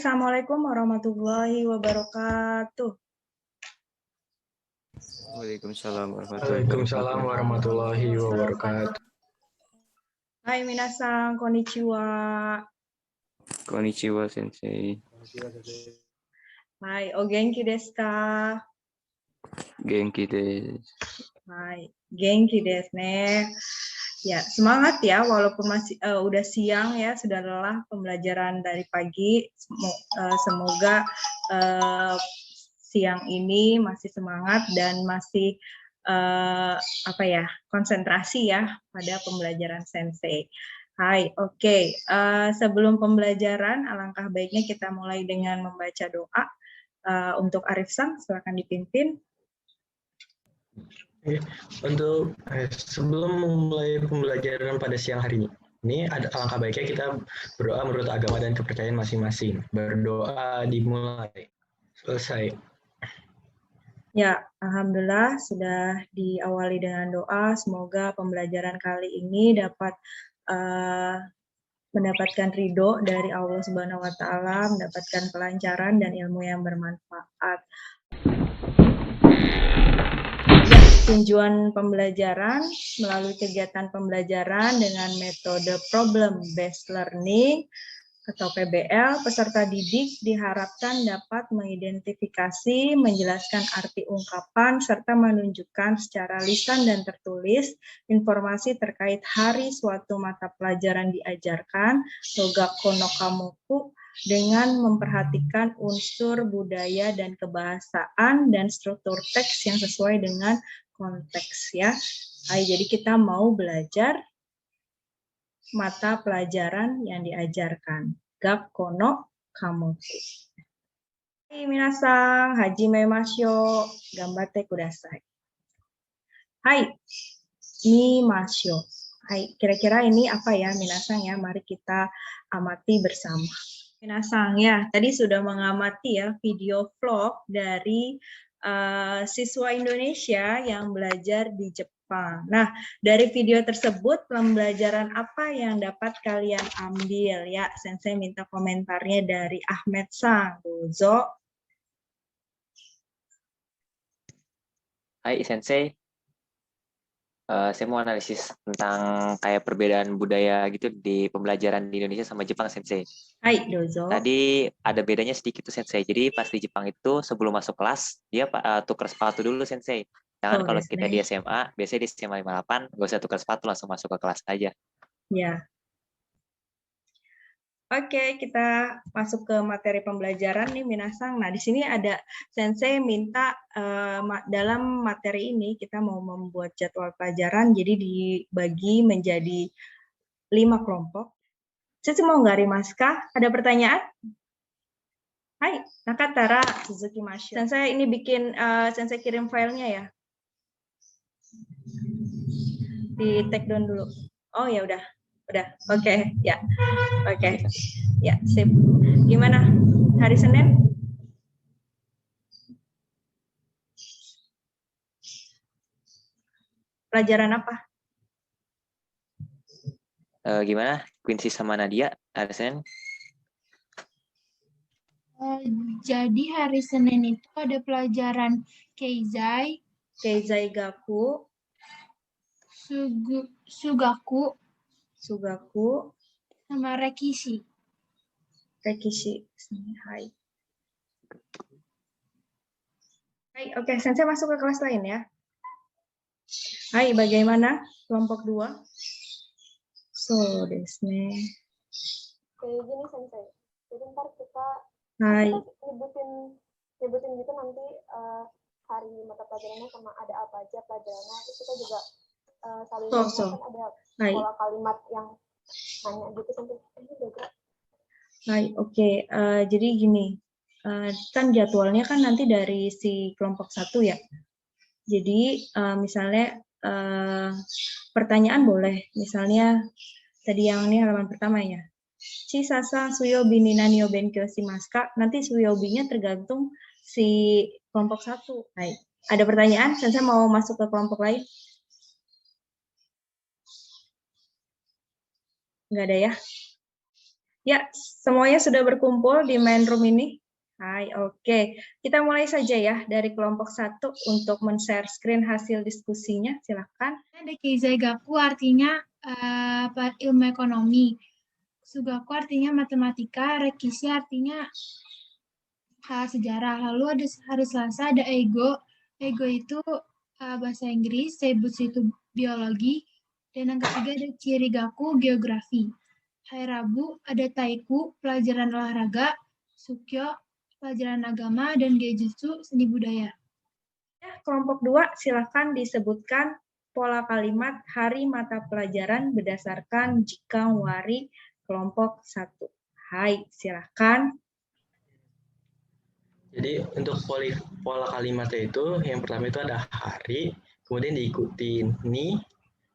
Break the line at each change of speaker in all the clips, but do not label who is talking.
Assalamualaikum warahmatullahi wabarakatuh.
Waalaikumsalam warahmatullahi wabarakatuh.
Hai minasan, konnichiwa.
Konnichiwa, Sensei.
Hai, o genki desu ka?
Genki desu.
Hai, genki desu ne. Ya, semangat ya, walaupun masih udah siang ya, sudah lelah pembelajaran dari pagi. Semoga siang ini masih semangat dan masih konsentrasi ya pada pembelajaran Sensei. Hai, oke. Sebelum pembelajaran, alangkah baiknya kita mulai dengan membaca doa. Untuk Arif Sang, silakan dipimpin.
Untuk sebelum memulai pembelajaran pada siang hari ini ada alangkah baiknya kita berdoa menurut agama dan kepercayaan masing-masing. Berdoa dimulai. Selesai.
Ya, alhamdulillah sudah diawali dengan doa. Semoga pembelajaran kali ini dapat mendapatkan ridho dari Allah Subhanahu wa Ta'ala, mendapatkan kelancaran dan ilmu yang bermanfaat. Ya, tujuan pembelajaran melalui kegiatan pembelajaran dengan metode problem based learning atau PBL, peserta didik diharapkan dapat mengidentifikasi, menjelaskan arti ungkapan, serta menunjukkan secara lisan dan tertulis informasi terkait hari suatu mata pelajaran diajarkan, Rogakko no Kamoku, dengan memperhatikan unsur budaya dan kebahasaan dan struktur teks yang sesuai dengan konteks ya. Jadi kita mau belajar mata pelajaran yang diajarkan. Gakko no Kamoku. Hai minasan, hajime mashou. Ganbatte kudasai. Hai, mimashou. Hai, kira-kira ini apa ya minasan ya? Mari kita amati bersama. Minasan ya, tadi sudah mengamati ya video vlog dari siswa Indonesia yang belajar di Jepang. Nah, dari video tersebut pembelajaran apa yang dapat kalian ambil ya? Sensei minta komentarnya dari Ahmed Sang. Dozo.
Hai Sensei, saya mau analisis tentang kayak perbedaan budaya gitu di pembelajaran di Indonesia sama Jepang, Sensei.
Hai, dozo.
Tadi ada bedanya sedikit tuh, Sensei. Jadi pas di Jepang itu sebelum masuk kelas, dia tukar sepatu dulu, Sensei. Jangan kalau kita di SMA, biasanya di SMA 58, nggak usah tukar sepatu, langsung masuk ke kelas aja.
Ya. Oke, kita masuk ke materi pembelajaran nih Minasang. Nah, di sini ada Sensei minta dalam materi ini kita mau membuat jadwal pelajaran, jadi dibagi menjadi 5 kelompok. Sensei mau nggak Rimaska? Ada pertanyaan? Hai, Nakatara Suzuki Mashu. Sensei ini bikin, Sensei kirim filenya ya. Di take down dulu. Oh ya udah, oke, ya. Oke. Ya, sip. Gimana? Hari Senin? Pelajaran apa?
Gimana? Quincy sama Nadia, hari Senin?
Jadi hari Senin itu ada pelajaran Keizai
Gaku,
Sugaku, sama Rekishi.
Hai. Hai, oke, Sensei masuk ke kelas lain ya. Hai, bagaimana kelompok 2? So, desu ne.
Kayak gini Sensei. Jadi ntar kita nyebutin gitu nanti hari mata pelajarannya sama ada apa aja pelajarannya. Terus kita juga saling kan ada pola kalimat yang nanya gitu Sensei.
Hai, oke. Jadi gini, kan jadwalnya kan nanti dari si kelompok 1 ya. Jadi misalnya pertanyaan boleh, misalnya tadi yang ini halaman pertama ya. Chisasa suyobi ni nani o benkyou shimasu ka? Nanti suyobi-nya tergantung si kelompok 1. Hai, ada pertanyaan? Saya mau masuk ke kelompok lain? Nggak ada ya? Ya, semuanya sudah berkumpul di main room ini? Hai, oke. Kita mulai saja ya dari kelompok 1 untuk men-share screen hasil diskusinya. Silakan.
Ada Keizai Gaku artinya ilmu ekonomi. Sugaku artinya matematika, Rekisi artinya sejarah. Lalu ada hari Selasa ada Ego. Ego itu bahasa Inggris, Seibutsu itu biologi, dan yang ketiga ada Chirigaku geografi. Hari Rabu ada Taiku, pelajaran olahraga, Sukyo, pelajaran agama, dan Geijutsu, seni budaya.
Kelompok 2, silakan disebutkan pola kalimat hari mata pelajaran berdasarkan Jikang Wari kelompok 1. Hai, silakan.
Jadi untuk pola kalimatnya itu, yang pertama itu ada hari, kemudian diikuti ni,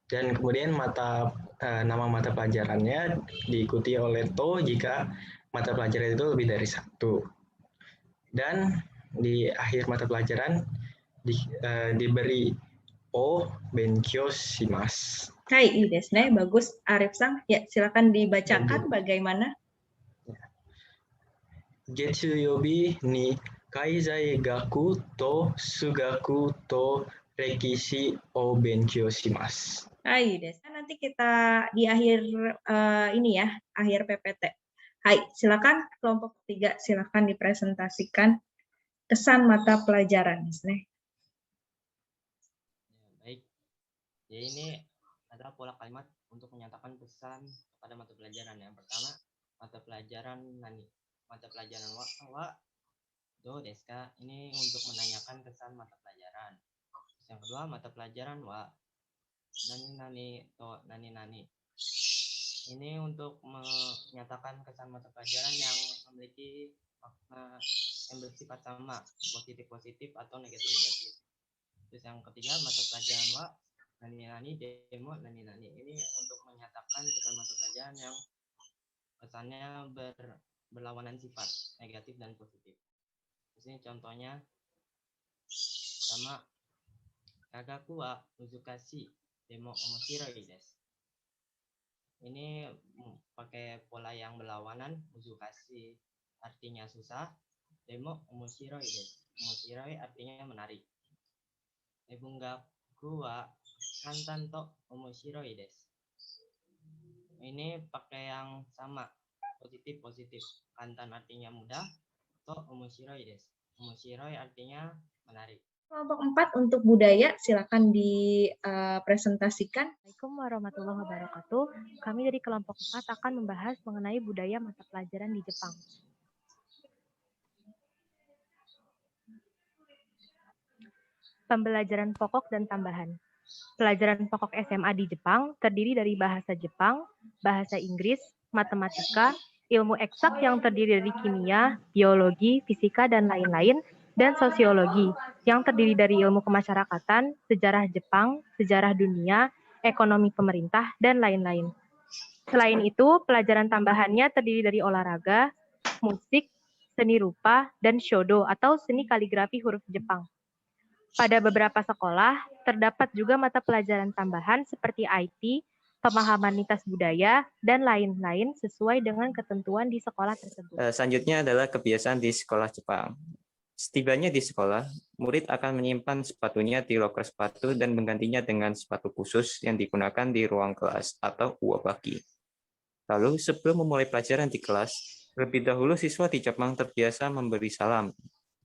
dan kemudian nama mata pelajarannya diikuti oleh to jika mata pelajaran itu lebih dari 1. Dan di akhir mata pelajaran diberi o benkyou shimasu.
Hai,いいですね. Bagus, Arif-san. Ya, silakan dibacakan bagaimana.
Getsuyobi ni kaizai gaku to sugaku to rekishi o benkyou shimasu.
Hai, nanti kita di akhir ini ya, akhir PPT. Hai, silakan kelompok 3, silakan dipresentasikan kesan mata pelajaran.
Baik, jadi ini adalah pola kalimat untuk menyatakan pesan pada mata pelajaran. Yang pertama, mata pelajaran nani. Mata pelajaran wa do desu ka. Ini untuk menanyakan kesan mata pelajaran. Yang kedua, mata pelajaran wa nani to nani. Ini untuk menyatakan kesan mata pelajaran yang memiliki makna yang bersifat sama, positif atau negatif. Terus yang ketiga, mata pelajaran wa nani demo nani. Ini untuk menyatakan kesan mata pelajaran yang kesannya berlawanan sifat, negatif dan positif. Terus ini contohnya sama kagaku wa uzukashi demo omoshiroi desu. Ini pakai pola yang berlawanan. Uzukashi artinya susah, demo omoshiroi desu. Omoshiroi artinya menarik. Bungaku wa kantan to omoshiroi desu. Ini pakai yang sama, positif. Kantan artinya mudah, to omoshiroi desu. Omoshiroi artinya menarik.
Kelompok 4 untuk budaya, silakan dipresentasikan.
Assalamualaikum warahmatullahi wabarakatuh. Kami dari kelompok 4 akan membahas mengenai budaya mata pelajaran di Jepang. Pembelajaran pokok dan tambahan. Pelajaran pokok SMA di Jepang terdiri dari bahasa Jepang, bahasa Inggris, matematika, ilmu eksak yang terdiri dari kimia, biologi, fisika, dan lain-lain, dan sosiologi yang terdiri dari ilmu kemasyarakatan, sejarah Jepang, sejarah dunia, ekonomi pemerintah, dan lain-lain. Selain itu, pelajaran tambahannya terdiri dari olahraga, musik, seni rupa, dan shodo atau seni kaligrafi huruf Jepang. Pada beberapa sekolah, terdapat juga mata pelajaran tambahan seperti IT, pemahaman lintas budaya, dan lain-lain sesuai dengan ketentuan di sekolah tersebut.
Selanjutnya adalah kebiasaan di sekolah Jepang. Setibanya di sekolah, murid akan menyimpan sepatunya di loker sepatu dan menggantinya dengan sepatu khusus yang digunakan di ruang kelas atau uwabaki. Lalu sebelum memulai pelajaran di kelas, terlebih dahulu siswa di Jepang terbiasa memberi salam.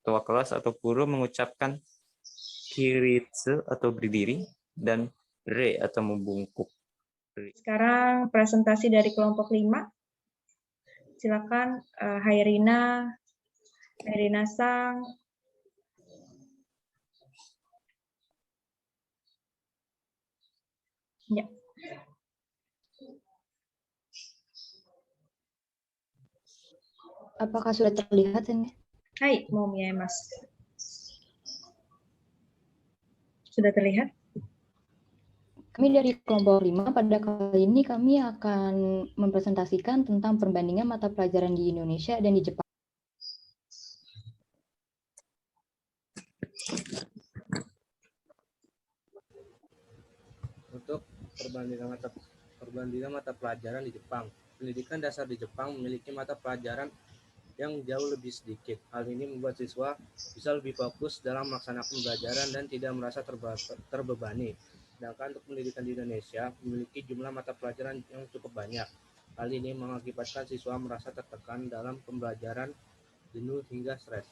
Ketua kelas atau guru mengucapkan kiritsu atau berdiri dan re atau membungkuk.
Sekarang presentasi dari kelompok 5. Silakan Hairina Sang. Ya.
Apakah sudah terlihat ini?
Hai, Momia Mas. Sudah terlihat?
Kami dari kelompok 5, pada kali ini kami akan mempresentasikan tentang perbandingan mata pelajaran di Indonesia dan di Jepang.
Untuk perbandingan mata pelajaran di Jepang,
pendidikan dasar di Jepang memiliki mata pelajaran yang jauh lebih sedikit. Hal ini membuat siswa bisa lebih fokus dalam melaksanakan pembelajaran dan tidak merasa terbebani. Sedangkan untuk pendidikan di Indonesia memiliki jumlah mata pelajaran yang cukup banyak. Hal ini mengakibatkan siswa merasa tertekan dalam pembelajaran, jenuh hingga stres.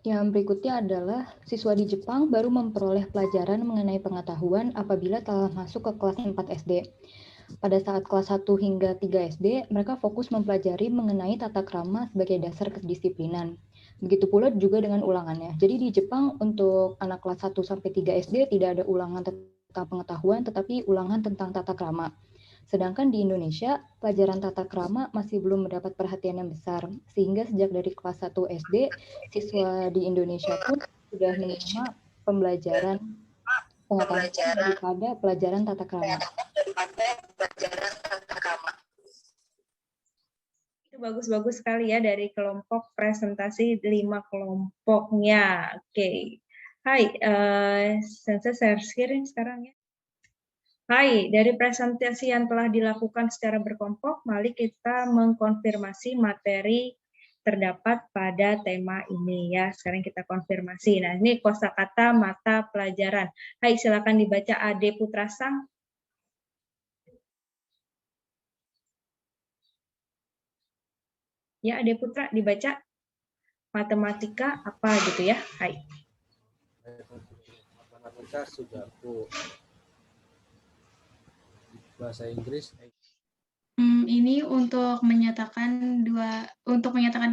Yang berikutnya adalah siswa di Jepang baru memperoleh pelajaran mengenai pengetahuan apabila telah masuk ke kelas 4 SD. Pada saat kelas 1 hingga 3 SD, mereka fokus mempelajari mengenai tata krama sebagai dasar kedisiplinan. Begitu pula juga dengan ulangannya. Jadi di Jepang untuk anak kelas 1 sampai 3 SD tidak ada ulangan tentang pengetahuan, tetapi ulangan tentang tata krama. Sedangkan di Indonesia, pelajaran tata krama masih belum mendapat perhatian yang besar, sehingga sejak dari kelas 1 SD, siswa di Indonesia pun sudah menerima pembelajaran pengetahuan daripada pelajaran tata krama.
Itu bagus-bagus sekali ya dari kelompok presentasi 5 kelompoknya. Oke. Hai, Sensei share screen sekarang ya. Hai, dari presentasi yang telah dilakukan secara berkelompok, mari kita mengkonfirmasi materi terdapat pada tema ini ya. Sekarang kita konfirmasi. Nah, ini kosakata mata pelajaran. Hai, silakan dibaca Ade Putrasang. Ya, Ade Putra dibaca matematika apa gitu ya. Hai.
Matematika Sugaku. Bahasa Inggris.
Ini untuk menyatakan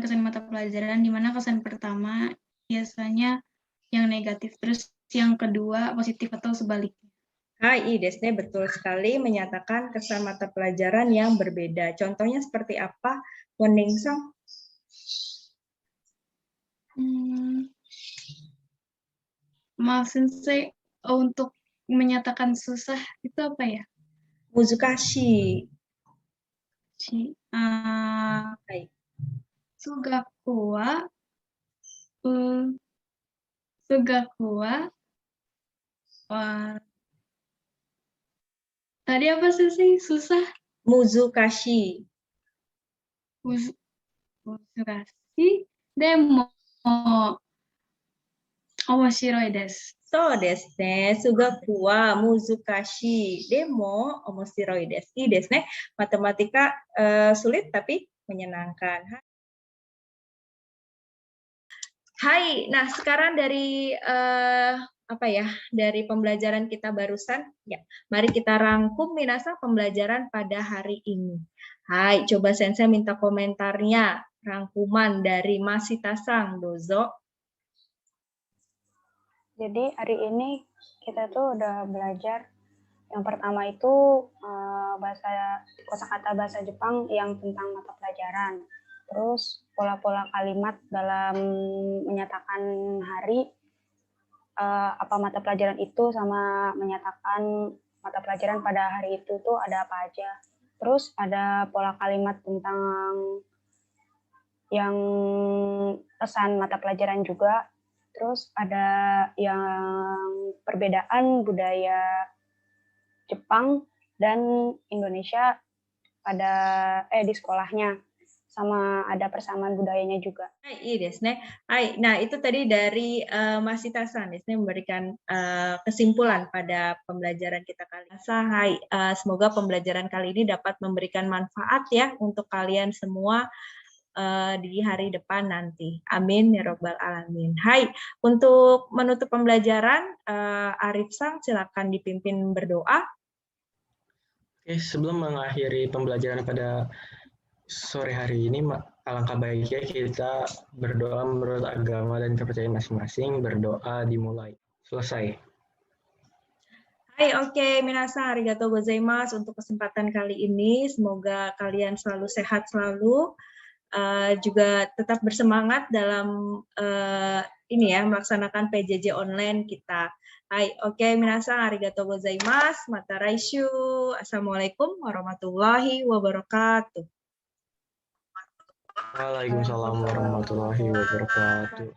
kesan mata pelajaran, di mana kesan pertama biasanya yang negatif, terus yang kedua positif atau sebaliknya.
Hai, Desne betul sekali menyatakan kesan mata pelajaran yang berbeda. Contohnya seperti apa, Weningsang?
Maaf, Sensei, untuk menyatakan susah itu apa ya?
Muzukashi.
Sugakuwa. Tadi apa sih susah?
Muzukashi.
Muzukashi. Demo. Omoshiroi desu.
So desu ne, sugaku wa muzukashi, demo omoshiroi desu. I desu ne, matematika sulit tapi menyenangkan. Hai, nah sekarang dari dari pembelajaran kita barusan, ya, mari kita rangkum minasa pembelajaran pada hari ini. Hai, coba Sensei minta komentarnya, rangkuman dari Masita-san, dozo.
Jadi hari ini kita tuh udah belajar yang pertama itu kosakata bahasa Jepang yang tentang mata pelajaran. Terus pola-pola kalimat dalam menyatakan hari, apa mata pelajaran itu, sama menyatakan mata pelajaran pada hari itu tuh ada apa aja. Terus ada pola kalimat tentang yang pesan mata pelajaran juga. Terus ada yang perbedaan budaya Jepang dan Indonesia di sekolahnya, sama ada persamaan budayanya juga.
Nah, itu tadi dari Masita-san, memberikan kesimpulan pada pembelajaran kita kali ini. Semoga pembelajaran kali ini dapat memberikan manfaat ya untuk kalian semua di hari depan nanti. Amin ya robbal alamin. Hai, untuk menutup pembelajaran, Arif Sang silakan dipimpin berdoa.
Oke, sebelum mengakhiri pembelajaran pada sore hari ini, alangkah baiknya kita berdoa menurut agama dan kepercayaan masing-masing. Berdoa dimulai. Selesai.
Hai, oke, minasan arigatou gozaimasu untuk kesempatan kali ini. Semoga kalian selalu sehat selalu. Juga tetap bersemangat dalam melaksanakan PJJ online kita. Hai, oke, minasan arigatou gozaimasu. Mata raishu. Assalamualaikum warahmatullahi wabarakatuh.
Waalaikumsalam warahmatullahi wabarakatuh.